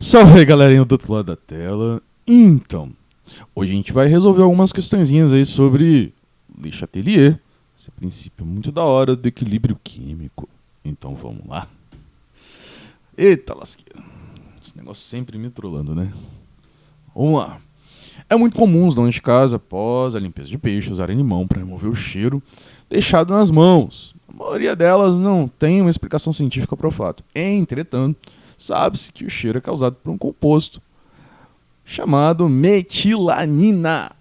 Salve aí, galerinha do outro lado da tela. Então, hoje a gente vai resolver algumas questõezinhas aí sobre Le Chatelier, esse princípio muito da hora do equilíbrio químico. Então vamos lá. Eita lasqueira, esse negócio sempre me trollando, né? Vamos lá. É muito comum os donos de casa, após a limpeza de peixe, usarem limão para remover o cheiro deixado nas mãos. A maioria delas não tem uma explicação científica para o fato. Entretanto, sabe-se que o cheiro é causado por um composto chamado metilanina,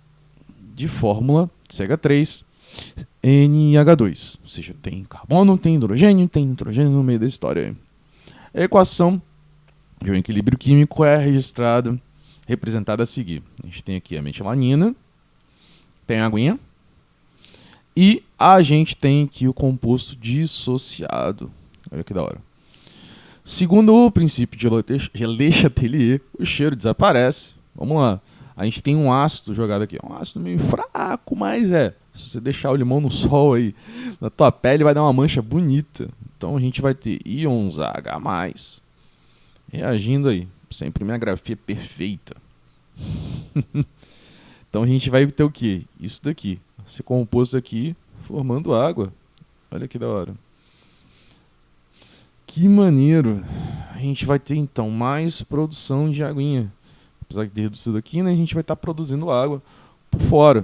de fórmula CH3NH2. Ou seja, tem carbono, tem nitrogênio no meio da história aí. A equação de um equilíbrio químico é representada a seguir. A gente tem aqui a metilanina, tem a aguinha, e a gente tem aqui o composto dissociado. Olha que da hora. Segundo o princípio de Le Chatelier, o cheiro desaparece. Vamos lá. A gente tem um ácido jogado aqui. É um ácido meio fraco, mas se você deixar o limão no sol aí, na tua pele vai dar uma mancha bonita. Então a gente vai ter íons H+, reagindo aí. Sempre minha grafia perfeita. Então a gente vai ter o quê? Isso daqui. Esse composto aqui formando água. Olha que da hora. Que maneiro. A gente vai ter então mais produção de aguinha. Apesar de ter reduzido aqui, né, a gente vai estar produzindo água por fora.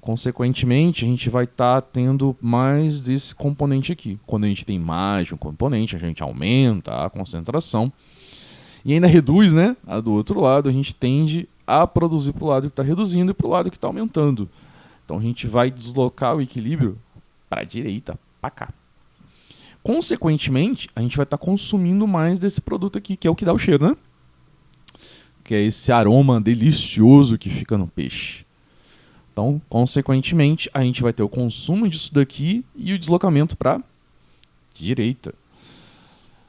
Consequentemente, a gente vai estar tendo mais desse componente aqui. Quando a gente tem mais de um componente, a gente aumenta a concentração. E ainda reduz, né? A do outro lado, a gente tende a produzir para o lado que está reduzindo e para o lado que está aumentando. Então a gente vai deslocar o equilíbrio para a direita, para cá. Consequentemente, a gente vai estar consumindo mais desse produto aqui, que é o que dá o cheiro, né? Que é esse aroma delicioso que fica no peixe. Então, consequentemente, a gente vai ter o consumo disso daqui e o deslocamento para a direita.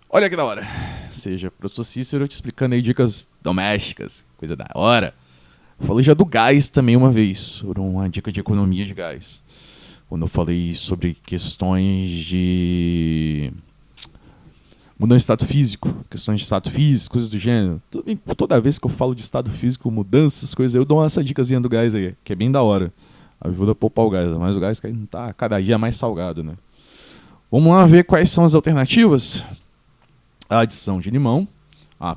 Olha que da hora. Ou seja, professor Cícero te explicando aí dicas domésticas, coisa da hora. Eu falei já do gás também uma vez, sobre uma dica de economia de gás. Quando eu falei sobre questões de mudança de estado físico, questões de estado físico, coisas do gênero. Toda vez que eu falo de estado físico, mudanças, coisas, eu dou essa dicasinha do gás aí, que é bem da hora. Ajuda a poupar o gás, mas o gás tá cada dia mais salgado, né? Vamos lá ver quais são as alternativas. A adição de limão.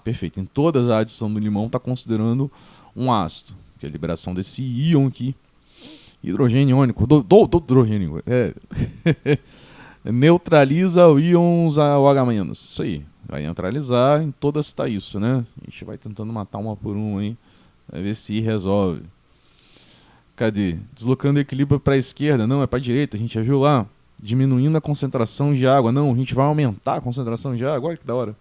Perfeito. Em todas a adição do limão está considerando um ácido, que é a liberação desse íon aqui. Hidrogênio iônico, do hidrogênio. Neutraliza o íons OH-. Isso aí. Vai neutralizar, em todas está isso, né? A gente vai tentando matar uma por uma aí. Vai ver se resolve. Cadê? Deslocando o equilíbrio para a esquerda. Não, é para a direita. A gente já viu lá. Diminuindo a concentração de água. Não, a gente vai aumentar a concentração de água. Olha que da hora.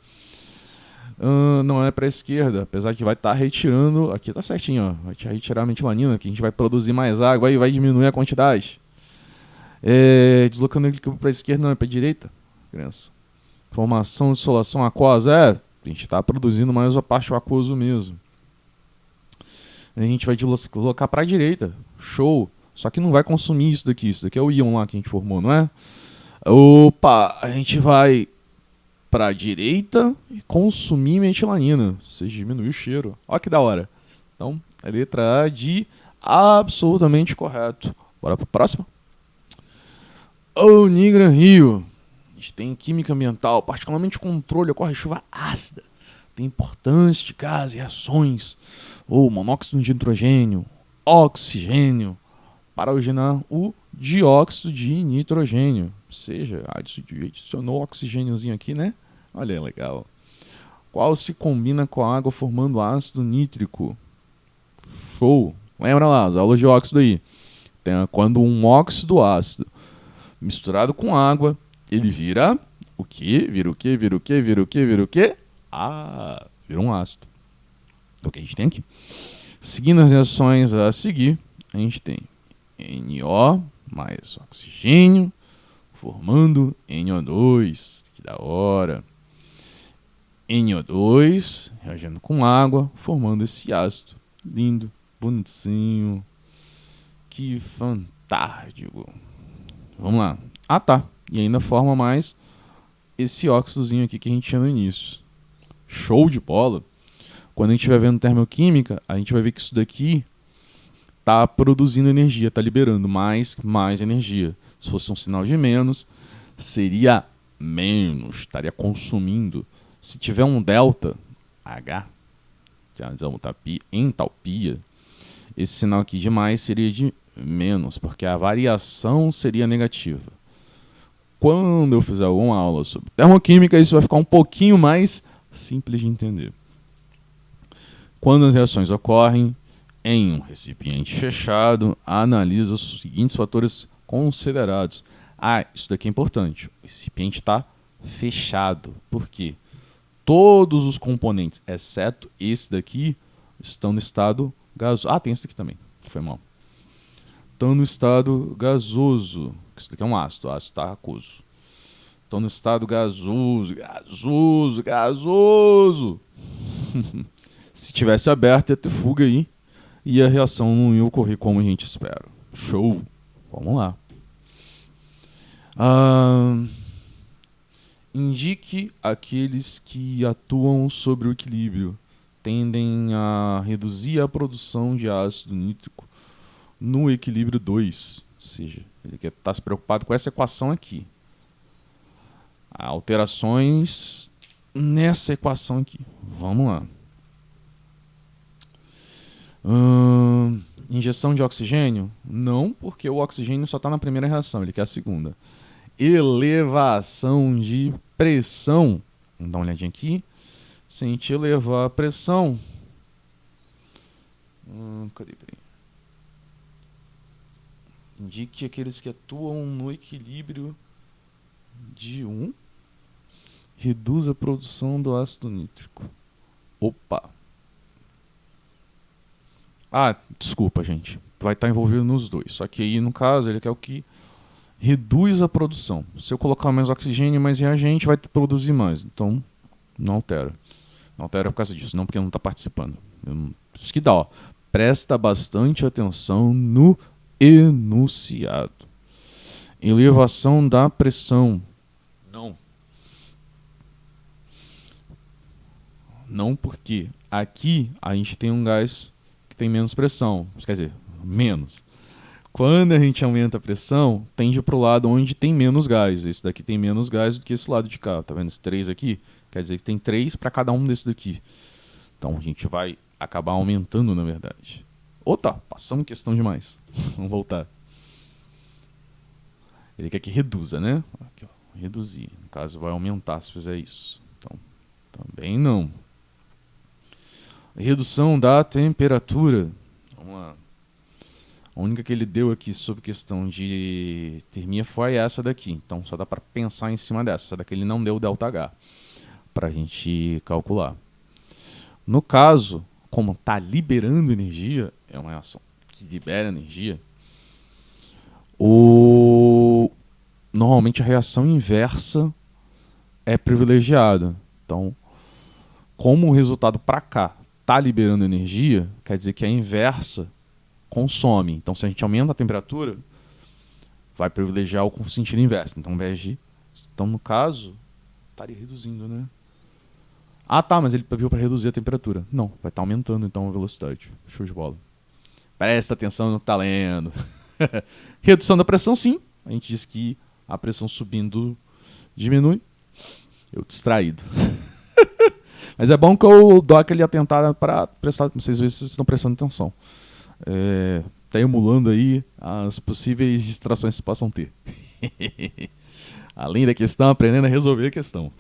Não é para a esquerda, apesar que vai estar retirando. Aqui tá certinho, ó. Vai retirar a metilanina, que a gente vai produzir mais água e vai diminuir a quantidade. Deslocando o equilíbrio para a esquerda, não é para a direita, criança. Formação de dissolação aquosa. A gente está produzindo mais a parte aquoso mesmo. A gente vai deslocar para a direita. Show. Só que não vai consumir isso daqui. Isso daqui é o íon lá que a gente formou, não é? Opa, a gente vai para a direita e consumir metilanina. Ou seja, diminuir o cheiro. Olha que da hora. Então, a letra A de absolutamente correto. Bora para a próxima? Nigran Rio. A gente tem química ambiental, particularmente controle, ocorre chuva ácida. Tem importância de gases e reações. Monóxido de nitrogênio, oxigênio, para originar o dióxido de nitrogênio. Ou seja, adicionou oxigêniozinho aqui, né? Olha, legal. Qual se combina com a água formando ácido nítrico? Show! Lembra lá, as aulas de óxido aí. Quando um óxido ácido misturado com água, ele vira o quê? Vira o quê? Vira um ácido. É o que a gente tem aqui. Seguindo as reações a seguir, a gente tem NO mais oxigênio, formando NO2. Que da hora. NO2 reagindo com água, formando esse ácido. Lindo, bonitinho. Que fantástico. Vamos lá. Tá. E ainda forma mais esse óxidozinho aqui que a gente tinha no início. Show de bola. Quando a gente estiver vendo termoquímica, a gente vai ver que isso daqui está produzindo energia, está liberando mais energia. Se fosse um sinal de menos, seria menos, estaria consumindo. Se tiver um delta, H, que é entalpia, esse sinal aqui de mais seria de menos, porque a variação seria negativa. Quando eu fizer alguma aula sobre termoquímica, isso vai ficar um pouquinho mais simples de entender. Quando as reações ocorrem em um recipiente fechado, analisa os seguintes fatores considerados. Isso daqui é importante. O recipiente está fechado. Por quê? Todos os componentes, exceto esse daqui, estão no estado gasoso. Tem esse aqui também. Foi mal. Estão no estado gasoso. Isso daqui é um ácido. Ácido está aquoso. Estão no estado gasoso. Se tivesse aberto, ia ter fuga aí. E a reação não ia ocorrer como a gente espera. Show! Vamos lá. Indique aqueles que atuam sobre o equilíbrio. Tendem a reduzir a produção de ácido nítrico no equilíbrio 2. Ou seja, ele está se preocupado com essa equação aqui. Alterações nessa equação aqui. Vamos lá. Injeção de oxigênio? Não, porque o oxigênio só está na primeira reação, ele quer a segunda. Elevação de pressão. Vamos dar uma olhadinha aqui. Se a gente elevar a pressão... cadê? Indique aqueles que atuam no equilíbrio de 1. Reduz a produção do ácido nítrico. Opa! Desculpa, gente. Vai estar envolvido nos dois. Só que aí, no caso, ele quer o que reduz a produção. Se eu colocar mais oxigênio e mais reagente, vai produzir mais. Então, não altera. Não altera por causa disso, não porque não está participando. Isso que dá, ó. Presta bastante atenção no enunciado. Elevação da pressão. Não porque aqui a gente tem um gás que tem menos pressão. Quer dizer, menos. Quando a gente aumenta a pressão, tende para o lado onde tem menos gás. Esse daqui tem menos gás do que esse lado de cá. Tá vendo esse 3 aqui? Quer dizer que tem 3 para cada um desse daqui. Então a gente vai acabar aumentando, na verdade. Passamos questão demais. Vamos voltar. Ele quer que reduza, né? Aqui, ó, reduzir. No caso, vai aumentar se fizer isso. Então, também não. Redução da temperatura. Vamos lá. A única que ele deu aqui sobre questão de termia foi essa daqui. Então só dá para pensar em cima dessa. Essa daqui ele não deu ΔH para a gente calcular. No caso, como está liberando energia, é uma reação que libera energia, normalmente a reação inversa é privilegiada. Então, como o resultado para cá está liberando energia, quer dizer que a inversa consome. Então, se a gente aumenta a temperatura, vai privilegiar o sentido inverso. Então, ao invés de... Então, no caso, estaria reduzindo, né? Mas ele viu para reduzir a temperatura. Não, vai estar aumentando, então, a velocidade. Show de bola. Presta atenção no que está lendo. Redução da pressão, sim. A gente diz que a pressão subindo diminui. Eu distraído. Mas é bom que eu dou aquele atentado para prestar... Vocês veem se vocês estão prestando atenção. Tá emulando aí as possíveis distrações que se possam ter. Além da questão, aprendendo a resolver a questão.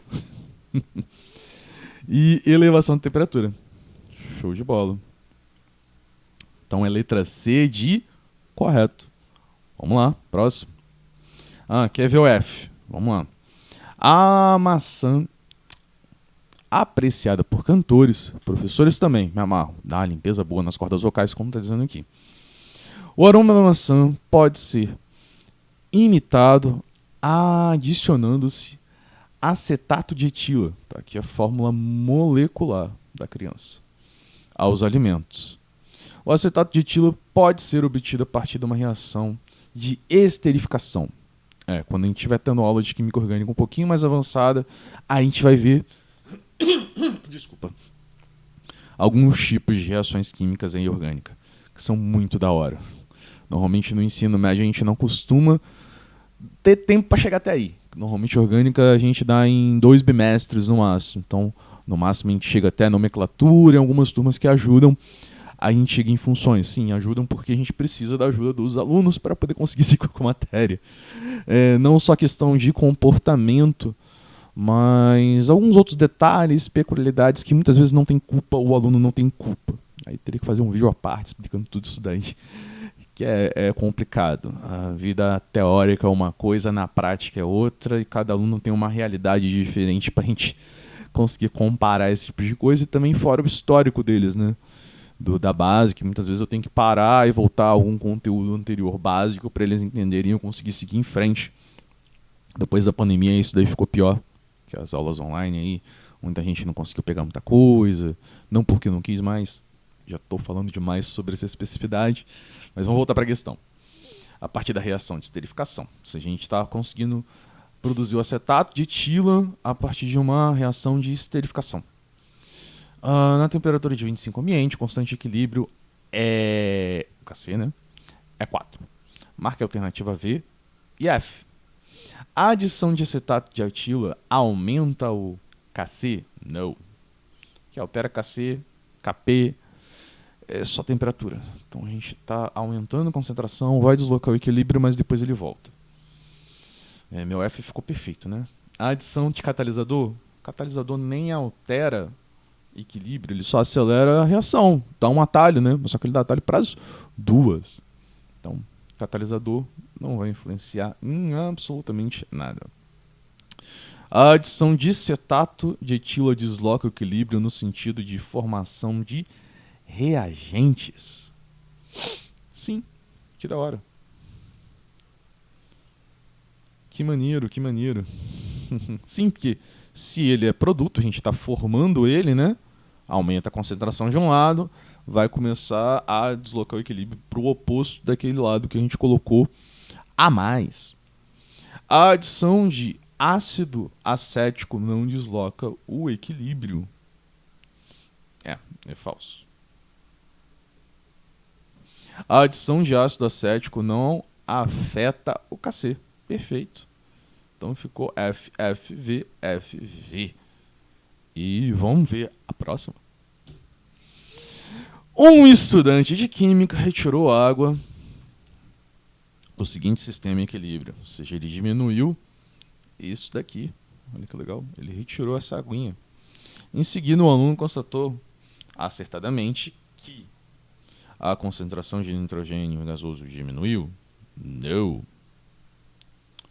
E elevação de temperatura. Show de bola. Então é letra C de correto. Vamos lá, próximo. Quer ver o F? Vamos lá. A maçã apreciada por cantores, professores também, me amarro, dá uma limpeza boa nas cordas vocais, como está dizendo aqui. O aroma da maçã pode ser imitado adicionando-se acetato de etila, tá aqui a fórmula molecular da criança, aos alimentos. O acetato de etila pode ser obtido a partir de uma reação de esterificação. Quando a gente estiver tendo aula de química orgânica um pouquinho mais avançada, a gente vai ver Desculpa. Alguns tipos de reações químicas em orgânica, que são muito da hora. Normalmente no ensino médio a gente não costuma ter tempo para chegar até aí. Normalmente orgânica a gente dá em 2 bimestres no máximo. Então, no máximo a gente chega até a nomenclatura, em algumas turmas que ajudam a gente chega em funções. Sim, ajudam porque a gente precisa da ajuda dos alunos para poder conseguir seguir com a matéria. Não só questão de comportamento, mas alguns outros detalhes, peculiaridades que muitas vezes não tem culpa, o aluno não tem culpa. Aí teria que fazer um vídeo à parte explicando tudo isso daí, que é complicado. A vida teórica é uma coisa, na prática é outra, e cada aluno tem uma realidade diferente para a gente conseguir comparar esse tipo de coisa, e também fora o histórico deles, né? Da base, que muitas vezes eu tenho que parar e voltar a algum conteúdo anterior básico para eles entenderem e eu conseguir seguir em frente. Depois da pandemia isso daí ficou pior, que as aulas online aí, muita gente não conseguiu pegar muita coisa, não porque não quis mais, já estou falando demais sobre essa especificidade, mas vamos voltar para a questão. A partir da reação de esterificação, se a gente está conseguindo produzir o acetato de etila a partir de uma reação de esterificação. Na temperatura de 25 ambiente, constante de equilíbrio é Kc, né? É 4. Marque a alternativa V e F. A adição de acetato de etila aumenta o Kc? Não. Que altera Kc, Kp, é só temperatura. Então a gente está aumentando a concentração, vai deslocar o equilíbrio, mas depois ele volta. Meu F ficou perfeito, né? A adição de catalisador? Catalisador nem altera equilíbrio, ele só acelera a reação, dá um atalho, né? Só que ele dá atalho para as duas. Então, catalisador não vai influenciar em absolutamente nada. A adição de cetato de etila desloca o equilíbrio no sentido de formação de reagentes. Sim, que da hora. Que maneiro, que maneiro. Sim, porque se ele é produto, a gente está formando ele, né? Aumenta a concentração de um lado, vai começar a deslocar o equilíbrio para o oposto daquele lado que a gente colocou a mais. A adição de ácido acético não desloca o equilíbrio. É falso. A adição de ácido acético não afeta o Kc. Perfeito. Então ficou F, F, V, F, V. E vamos ver a próxima. Um estudante de química retirou água do seguinte sistema em equilíbrio. Ou seja, ele diminuiu isso daqui. Olha que legal. Ele retirou essa aguinha. Em seguida, o aluno constatou acertadamente que a concentração de nitrogênio gasoso diminuiu. Não.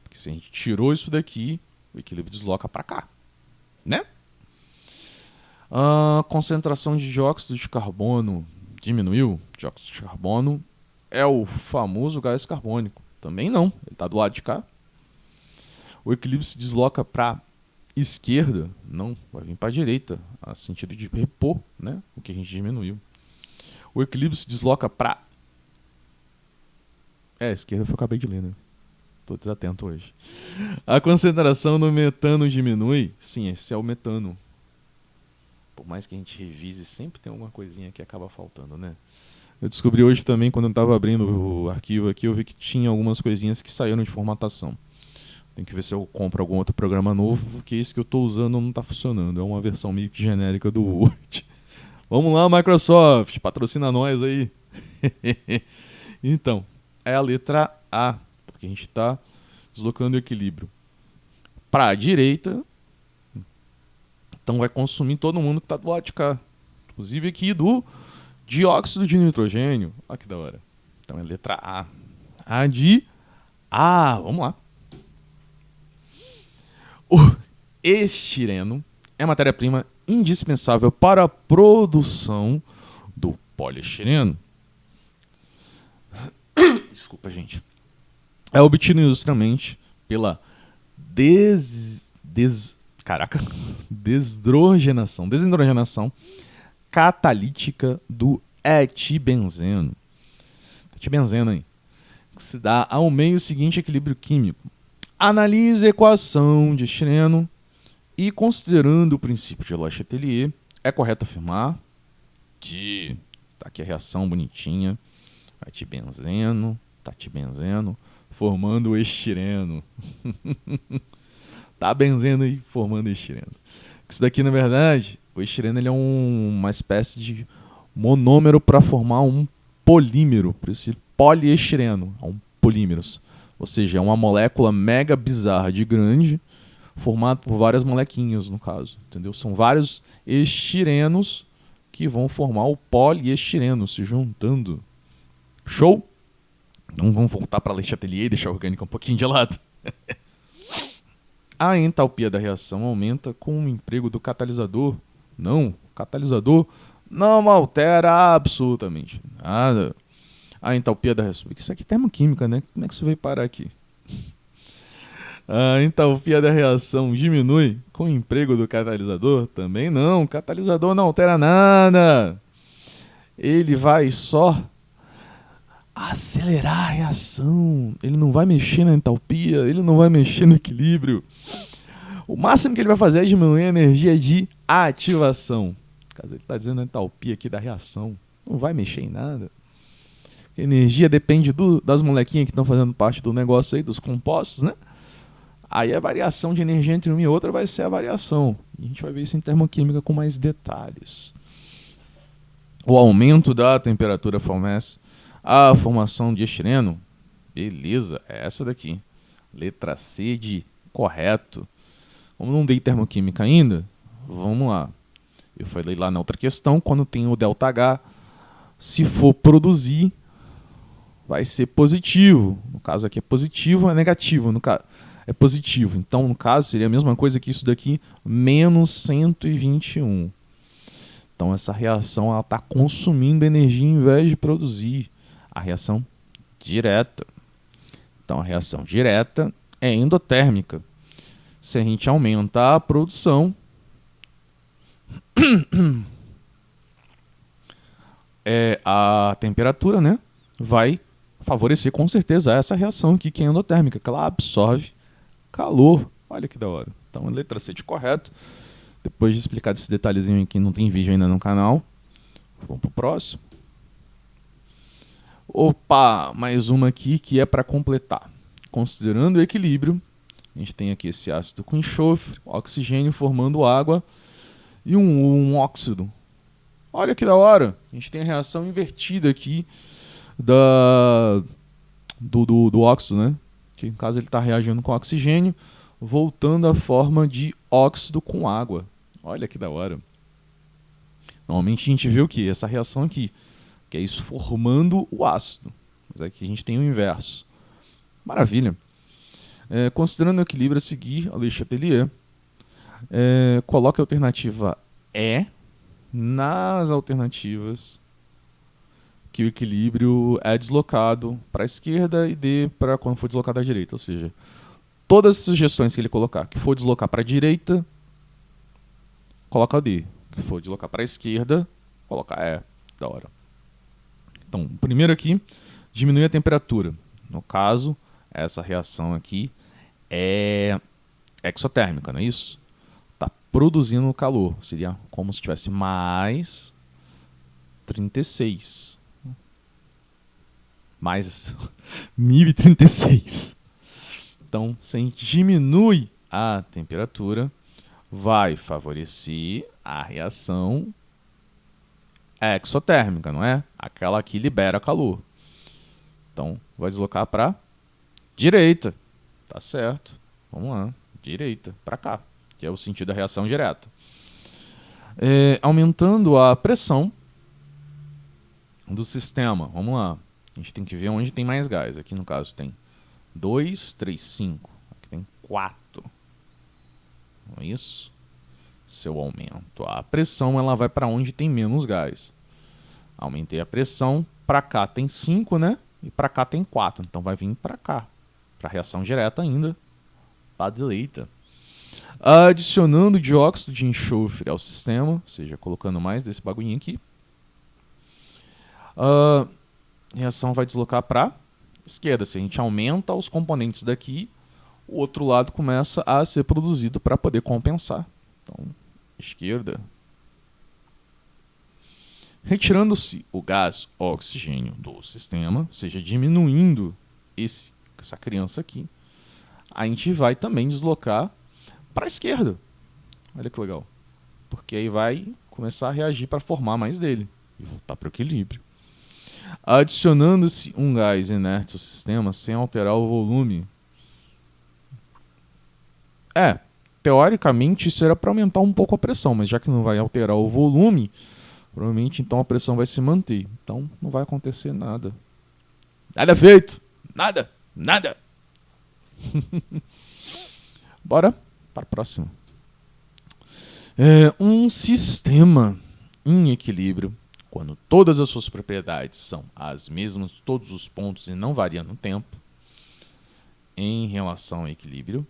Porque se a gente tirou isso daqui, o equilíbrio desloca para cá. Né? A concentração de dióxido de carbono diminuiu. Dióxido de carbono é o famoso gás carbônico. Também não, ele está do lado de cá. O equilíbrio se desloca para esquerda, não, vai vir para a direita, a sentido de repor, né, o que a gente diminuiu. O equilíbrio se desloca para... a esquerda foi o que eu acabei de ler, né? Estou desatento hoje. A concentração no metano diminui. Sim, esse é o metano. Por mais que a gente revise, sempre tem alguma coisinha que acaba faltando, né? Eu descobri hoje também, quando eu estava abrindo o arquivo aqui, eu vi que tinha algumas coisinhas que saíram de formatação. Tem que ver se eu compro algum outro programa novo, porque esse que eu estou usando não está funcionando. É uma versão meio que genérica do Word. Vamos lá, Microsoft, patrocina nós aí. Então, é a letra A, porque a gente está deslocando o equilíbrio para a direita. Então vai consumir todo mundo que está do lado de cá. Inclusive aqui do dióxido de nitrogênio. Olha que da hora. Então é letra A. A de A. Vamos lá. O estireno é matéria-prima indispensável para a produção do poliestireno. Desculpa, gente. É obtido industrialmente pela desendrogenação catalítica do etibenzeno. Etibenzeno aí. Que se dá ao meio seguinte equilíbrio químico. Analise a equação de estireno e, considerando o princípio de Le Chatelier, é correto afirmar que tá aqui a reação bonitinha, vai te benzeno, tá te benzendo, formando o estireno. Tá benzendo e formando estireno. Isso daqui, na verdade, o estireno ele é uma espécie de monômero para formar um polímero, por isso poliestireno, é um polímeros. Ou seja, é uma molécula mega bizarra de grande, formada por várias molequinhas, no caso, entendeu? São vários estirenos que vão formar o poliestireno se juntando. Show? Então vamos voltar para a Le Chatelier e deixar a orgânica um pouquinho de lado. A entalpia da reação aumenta com o emprego do catalisador. Não, o catalisador não altera absolutamente nada. A entalpia da reação... Isso aqui é termoquímica, né? Como é que você veio parar aqui? A entalpia da reação diminui com o emprego do catalisador? Também não, o catalisador não altera nada. Ele vai só acelerar a reação. Ele não vai mexer na entalpia, ele não vai mexer no equilíbrio. O máximo que ele vai fazer é diminuir a energia de ativação. Caso ele está dizendo a entalpia aqui da reação, não vai mexer em nada. A energia depende das molequinhas que estão fazendo parte do negócio aí, dos compostos, né? Aí a variação de energia entre uma e outra vai ser a variação. E a gente vai ver isso em termoquímica com mais detalhes. O aumento da temperatura fornece a formação de estireno. Beleza, é essa daqui. Letra C de correto. Como não dei termoquímica ainda, vamos lá. Eu falei lá na outra questão, quando tem o ΔH, se for produzir, vai ser positivo. No caso aqui é positivo, é negativo. No caso, é positivo. Então, no caso, seria a mesma coisa que isso daqui, menos 121. Então, essa reação está consumindo energia em vez de produzir. A reação direta. Então, a reação direta é endotérmica. Se a gente aumenta a produção, a temperatura, né, vai favorecer com certeza essa reação aqui, que é endotérmica, que ela absorve calor. Olha que da hora. Então, a letra C de correto. Depois de explicar esse detalhezinho aqui, não tem vídeo ainda no canal. Vamos pro próximo. Opa, mais uma aqui que é para completar. Considerando o equilíbrio, a gente tem aqui esse ácido com enxofre, oxigênio formando água e um óxido. Olha que da hora. A gente tem a reação invertida aqui do óxido, né? Que no caso ele está reagindo com oxigênio, voltando à forma de óxido com água. Olha que da hora. Normalmente a gente vê o que? Essa reação aqui, que é isso formando o ácido. Mas aqui a gente tem o inverso. Maravilha. Considerando o equilíbrio a seguir, a Le Chatelier coloca a alternativa E nas alternativas que o equilíbrio é deslocado para a esquerda e D para quando for deslocado à direita. Ou seja, todas as sugestões que ele colocar, que for deslocar para a direita, coloca D. Que for deslocar para a esquerda, coloca E. Da hora. Então, primeiro aqui, diminui a temperatura. No caso, essa reação aqui é exotérmica, não é isso? Está produzindo calor. Seria como se tivesse mais 36. Mais 1036. Então, se a gente diminui a temperatura, vai favorecer a reação exotérmica, não é? Aquela que libera calor. Então, vai deslocar para direita. Tá certo. Vamos lá. Direita, para cá. Que é o sentido da reação direta. Aumentando a pressão do sistema. Vamos lá. A gente tem que ver onde tem mais gás. Aqui no caso tem 2, 3, 5. Aqui tem 4. Não é isso? Se eu aumento a pressão, ela vai para onde tem menos gás. Aumentei a pressão. Para cá tem 5, né? E para cá tem 4. Então vai vir para cá. Para reação direta ainda. Para direita. Adicionando dióxido de enxofre ao sistema. Ou seja, colocando mais desse bagulhinho aqui. A reação vai deslocar para esquerda. Se a gente aumenta os componentes daqui, o outro lado começa a ser produzido para poder compensar. Então, esquerda. Retirando-se o gás oxigênio do sistema, ou seja, diminuindo essa criança aqui, a gente vai também deslocar para a esquerda. Olha que legal. Porque aí vai começar a reagir para formar mais dele e voltar para o equilíbrio. Adicionando-se um gás inerte ao sistema sem alterar o volume. Teoricamente isso era para aumentar um pouco a pressão, mas já que não vai alterar o volume, provavelmente então a pressão vai se manter. Então não vai acontecer nada. Nada feito! Nada! Nada! Bora para a próxima. Um sistema em equilíbrio, quando todas as suas propriedades são as mesmas, todos os pontos e não variam no tempo, em relação ao equilíbrio.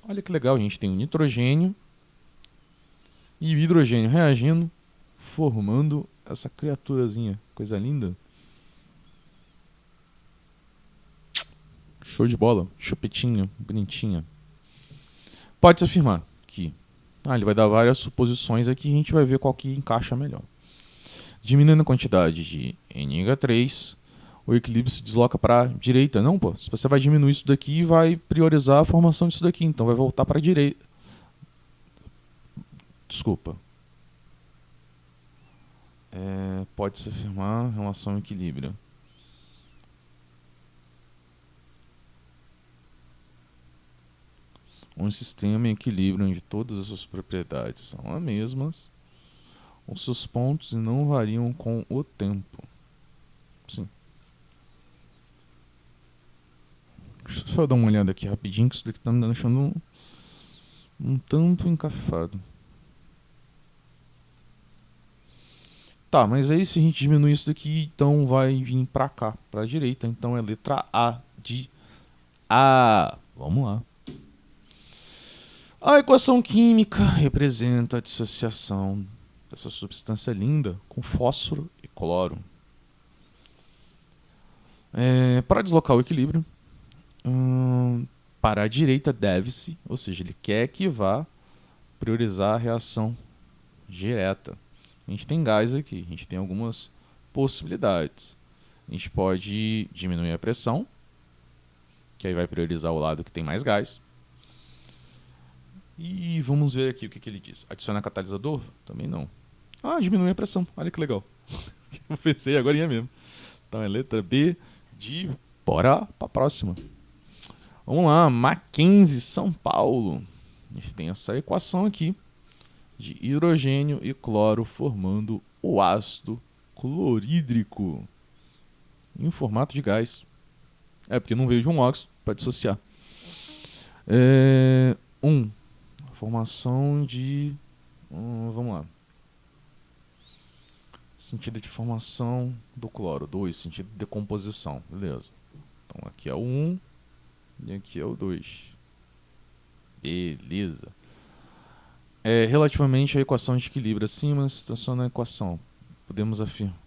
Olha que legal, a gente tem o nitrogênio e o hidrogênio reagindo, formando essa criaturazinha. Coisa linda. Show de bola. Chupetinha, bonitinha. Pode-se afirmar que ele vai dar várias suposições aqui e a gente vai ver qual que encaixa melhor. Diminuindo a quantidade de NH3, o equilíbrio se desloca para a direita. Não, pô. Se você vai diminuir isso daqui, vai priorizar a formação disso daqui. Então vai voltar para a direita. Desculpa. Pode-se afirmar relação ao equilíbrio. Um sistema em equilíbrio onde todas as suas propriedades são as mesmas, os seus pontos não variam com o tempo. Sim. Deixa eu só dar uma olhada aqui rapidinho, que isso daqui tá me deixando um tanto encafado. Tá, mas aí se a gente diminuir isso daqui, então vai vir pra cá, pra direita. Então é letra A de A. Vamos lá. A equação química representa a dissociação dessa substância linda com fósforo e cloro. Para deslocar o equilíbrio, para a direita deve-se, ou seja, ele quer que vá priorizar a reação direta. A gente tem gás aqui, a gente tem algumas possibilidades. A gente pode diminuir a pressão, que aí vai priorizar o lado que tem mais gás. E vamos ver aqui o que ele diz. Adicionar catalisador? Também não. Diminuir a pressão. Olha que legal. Eu pensei agora ia mesmo. Então é letra B de bora para a próxima. Vamos lá, Mackenzie, São Paulo. A gente tem essa equação aqui de hidrogênio e cloro formando o ácido clorídrico em formato de gás. Porque não veio de um óxido para dissociar. Formação de... vamos lá. Sentido de formação do cloro. 2. Sentido de decomposição. Beleza. Então aqui é o 1 e aqui é o 2. Beleza. Relativamente à equação de equilíbrio acima, situação na equação. Podemos afirmar.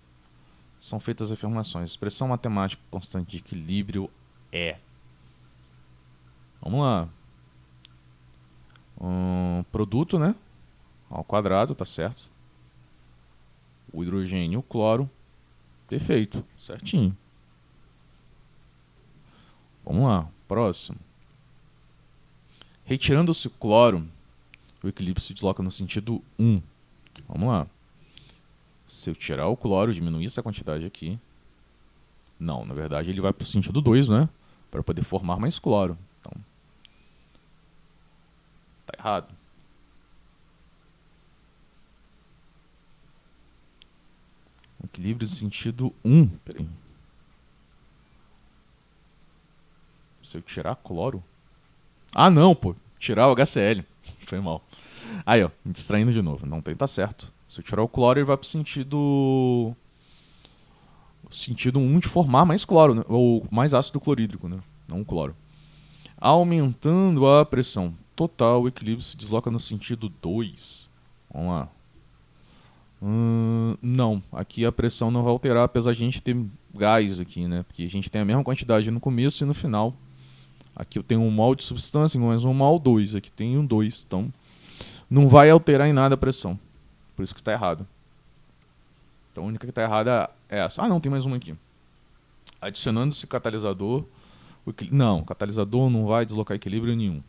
São feitas afirmações. Expressão matemática constante de equilíbrio é. Vamos lá. Produto, né? Ao quadrado, tá certo. O hidrogênio e o cloro. Perfeito, certinho. Vamos lá, próximo. Retirando-se o cloro, o equilíbrio se desloca no sentido 1. Vamos lá. Se eu tirar o cloro, diminuir essa quantidade aqui. Não, na verdade ele vai para o sentido 2, né? Para poder formar mais cloro. Então, tá errado. Equilíbrio no sentido 1. Peraí. Se eu tirar cloro... não, pô. Tirar o HCl. Foi mal. Aí, ó. Me distraindo de novo. Não tem, tá certo. Se eu tirar o cloro, ele vai pro sentido... sentido 1 de formar mais cloro, né? Ou mais ácido clorídrico, né? Não cloro. Aumentando a pressão total, o equilíbrio se desloca no sentido 2. Vamos lá. Não, aqui a pressão não vai alterar, apesar de a gente ter gás aqui, né? Porque a gente tem a mesma quantidade no começo e no final. Aqui eu tenho 1 mol de substância, mais 1 mol 2. Aqui tem 2, então não vai alterar em nada a pressão. Por isso que está errado. Então a única que está errada é essa. Ah, não, tem mais uma aqui. Adicionando-se catalisador. Não, catalisador não vai deslocar equilíbrio nenhum.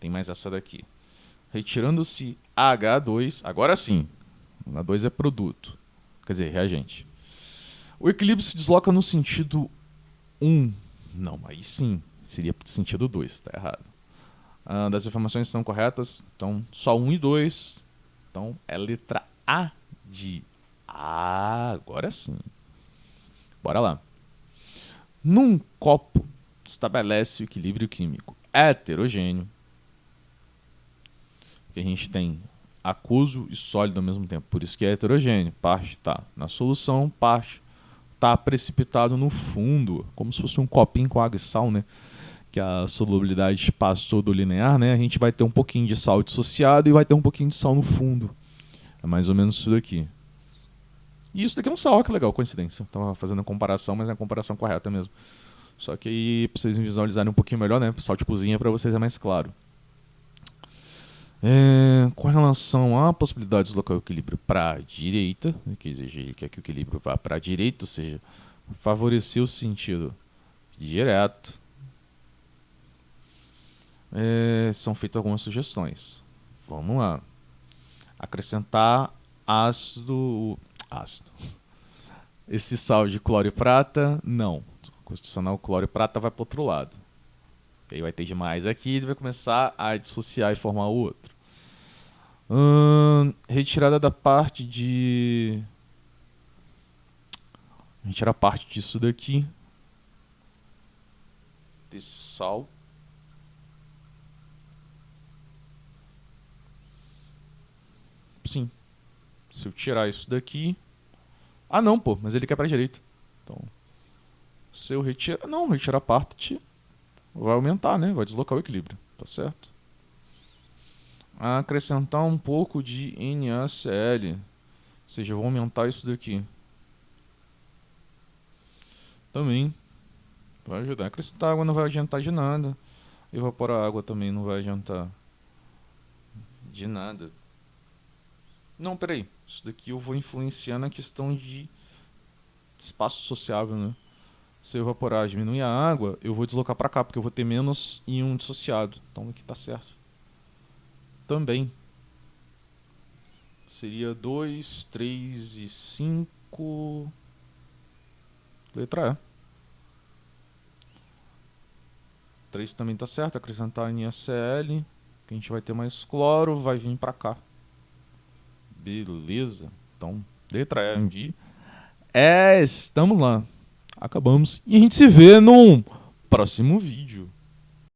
Tem mais essa daqui. Retirando-se H2. Agora sim. H2 é produto. Quer dizer, reagente. O equilíbrio se desloca no sentido 1. Não, aí sim. Seria sentido 2. Está errado. Das informações estão corretas. Então, só 1 e 2. Então, é a letra A de... agora sim. Bora lá. Num copo, estabelece o equilíbrio químico heterogêneo. Que a gente tem aquoso e sólido ao mesmo tempo. Por isso que é heterogêneo. Parte está na solução, parte está precipitado no fundo. Como se fosse um copinho com água e sal, né? Que a solubilidade passou do linear, né? A gente vai ter um pouquinho de sal dissociado e vai ter um pouquinho de sal no fundo. É mais ou menos isso daqui. E isso daqui é um sal, que legal, coincidência. Estava fazendo a comparação, mas é a comparação correta mesmo. Só que aí, para vocês visualizarem um pouquinho melhor, né? Sal de cozinha para vocês é mais claro. Com relação à possibilidade de deslocar o equilíbrio para a direita, que exige que o equilíbrio vá para a direita, ou seja, favorecer o sentido direto, são feitas algumas sugestões. Vamos lá. Acrescentar ácido. Esse sal de cloro e prata, não. Adicionar o cloro e prata vai para o outro lado. Aí vai ter demais aqui e ele vai começar a dissociar e formar o outro. Retirada da parte de... Retirar a parte disso daqui. Desse sal. Sim. Se eu tirar isso daqui... Ah, não, pô. Mas ele quer pra direita. Então... Se eu retirar... Não, retirar a parte... Vai aumentar, né? Vai deslocar o equilíbrio. Tá certo? Acrescentar um pouco de NaCl. Ou seja, eu vou aumentar isso daqui. Também vai ajudar. Acrescentar água não vai adiantar de nada. Evaporar água também não vai adiantar de nada. Não, peraí. Isso daqui eu vou influenciar na questão de espaço sociável, né? Se eu evaporar, diminuir a água, eu vou deslocar para cá, porque eu vou ter menos íon dissociado. Então aqui tá certo. Também. Seria 2, 3 e 5. Letra E. 3 também tá certo. Acrescentar NaCl. Que a gente vai ter mais cloro. Vai vir para cá. Beleza. Então, letra E de... estamos lá. Acabamos. E a gente se vê num próximo vídeo.